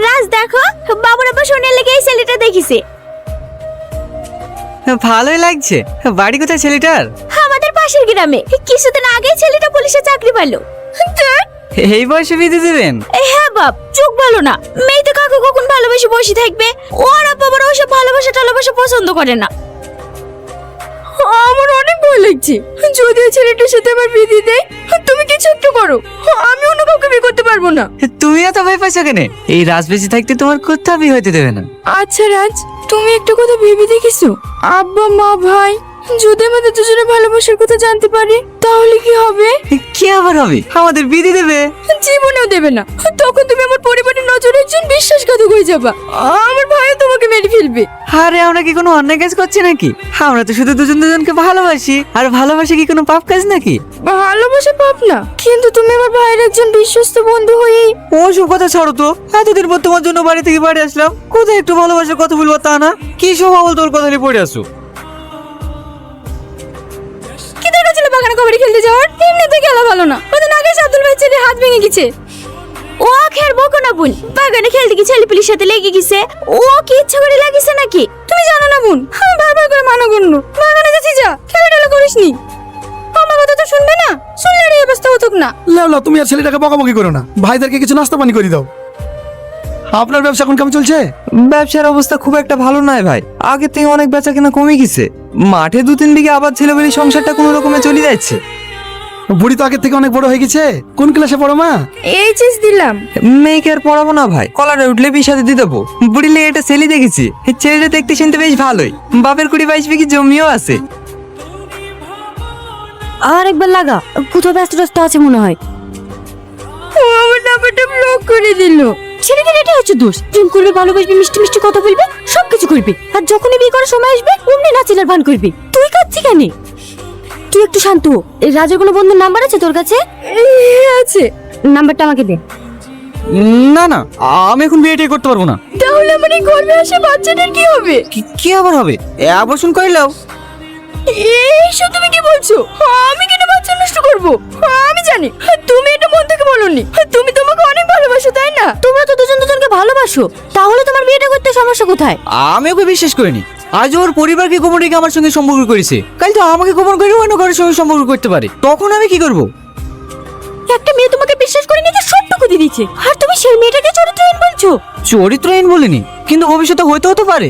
রাজ দেখো, বাবুর আব্বা সোনার লেগে এই ছেলেটা দেখিছে। ভালোই লাগছে। বাড়ি কোথায় ছেলেটার? আমাদের পাশের গ্রামে। কিছুদিন আগে ছেলেটা পুলিশে চাকরি পেলো। এই বয়সে বিয়ে দেবেন? হ্যাঁ বাপ, চোখ ভালো না। মেয়ে তো কাকু কখন ভালোবেসে বসে থাকবে। ওর আব্বা বড় ওসব ভালোবাসা টালোবাসা পছন্দ করে না। আমার অনেক ভয় লাগছে। যদি ওই ছেলেটার সাথে আমার বিয়ে দিয়ে দেয়, তুমি কিছু একটু করো, আমি অন্য কাউকে বিয়ে করতে পারবো না। তুমি এত ভয় পাইছো কেন? এই রাজ বেঁচে থাকতে তোমার কোথাও বিয়ে হইতে দেবে না। আচ্ছা রাজ, তুমি একটা কথা ভেবে দেখিছো? আব্বা মা ভাই যদি আমাদের দুজনে ভালোবাসার কথা জানতে পারে তাহলে কি হবে? কি আবার হবে? আমাদের বিয়ে দেবে? জীবনেও দেবে না। তখন তুমি আমার পরিবারের নজরে একজন বিশ্বাসঘাতক হয়ে যাবা। আমার ভাইও তোমাকে মেরে ফেলবে। আরে আমরা কি কোনো অন্যায় কাজ করছি নাকি? আমরা তো শুধু দুজন দুজনকে ভালোবাসি। আর ভালোবাসা কি কোনো পাপ কাজ নাকি? ভালোবাসা পাপ না, কিন্তু তুমি আমার ভাইয়ের একজন বিশ্বস্ত বন্ধু হয়ে। ওসব কথা ছাড়ো তো। এতদিন পর তোমার জন্য বাড়ি থেকে বাড়ি আসলাম, কোথায় একটু ভালোবাসার কথা বলবো তা না? কি সব বল তোর কথা নিয়ে পড়ে আসো। কি দরকার ছিল বাগানে কবাডি খেলতে যাওয়ার? এমনিতে খেলা ভালো না। ওদিন আগে আব্দুল ভাই ছেলে হাত ভেঙে গেছে। ও খের বকো না বোন, বাগানে খেলতে গিয়ে ছেলে পুলিশের সাথে লেগে গেছে। ও কি ইচ্ছা করে লাগিছে নাকি? তুমি জানো না বোন, আমি বারবার করে মানা করলো বাগানে যাচ্ছি, যা খেলা টেলা করিস নি। আমার কথা তো শুনবে না, শুনলে আর এই অবস্থা হতো না। লাউলা, তুমি আর ছেলেটাকে বকাবকি করো না। ভাইদেরকে কিছু নাস্তা পানি করে দাও। আপনার ব্যবসা এখন কেমন চলছে? ব্যবসার অবস্থা খুব একটা ভালো নয় ভাই। আগে থেকে অনেক বেচা কেনা কমে গেছে। মাঠে 2-3 বিঘা আবার ছেলে বলে সংসারটা কোনো রকমে চলে যাচ্ছে। বুড়ি তো আগের থেকে অনেক বড় হয়ে গেছে। কোন ক্লাসে পড়ো মা? এইচএস দিলাম। মেয়েকে আর পড়াবো না ভাই, কলারে উঠলে বিয়ে দিয়ে দেবো। বুড়ি লেগে একটা ছেলে দেখেছি, ছেলেটা দেখতে শুনতে বেশ ভালোই। বাপের 20-22 বিঘি জমিও আছে। আর একবার লাগা, কোথাও ব্যস্ত আছে মনে হয়। আমার নাম্বারটা ব্লক করে দিল। ছেলেটার এটা হচ্ছে দোষ। প্রেম করবে, ভালোবাসবে, মিষ্টি মিষ্টি কথা বলবে, সবকিছু করবে। আর যখনই বিয়ে করার সময় আসবে অমনি নাচিলার ভান করবে। তুই কাঁদছিস কেন? তুই একটু শান্ত হ। এই রাজের কোনো বন্ধুর নাম্বার আছে তোর কাছে? আছে। নাম্বারটা আমাকে দে। না না, আমি এখন বিয়েটাই করতে পারবো না। তাহলে আমার এই গর্ভে আসা বাচ্চাটার কি হবে? কি আবার হবে? অ্যাবর্শন করে নাও। এইসব তুমি কি বলছো? আমি কেন বাচ্চা নষ্ট করব? আমি জানি তুমি এটা মন থেকে বলনি। তুমি তোমাকে অনেক ভালোবাসো, তাই না? তোমরা তো দুজন দুজনকে ভালোবাসো, তাহলে তোমার বিয়েটা করতে সমস্যা কোথায়? আমি ওকে বিশ্বাস করিনি। আজ ওর পরিবারকে গোপন রেখে আমার সঙ্গে সম্পর্ক করেছে, কাল তো আমাকে গোপন করে অন্য কারোর সঙ্গে সম্পর্ক করতে পারে। তখন আমি কি করব? একটা মেয়ে তোমাকে বিশ্বাস করে নিজের সবটুকু দিয়ে দিচ্ছে, আর তুমি সেই মেয়েটাকে চরিত্রহীন বলছো? চরিত্রহীন বলিনি, কিন্তু ভবিষ্যতে হতে পারে।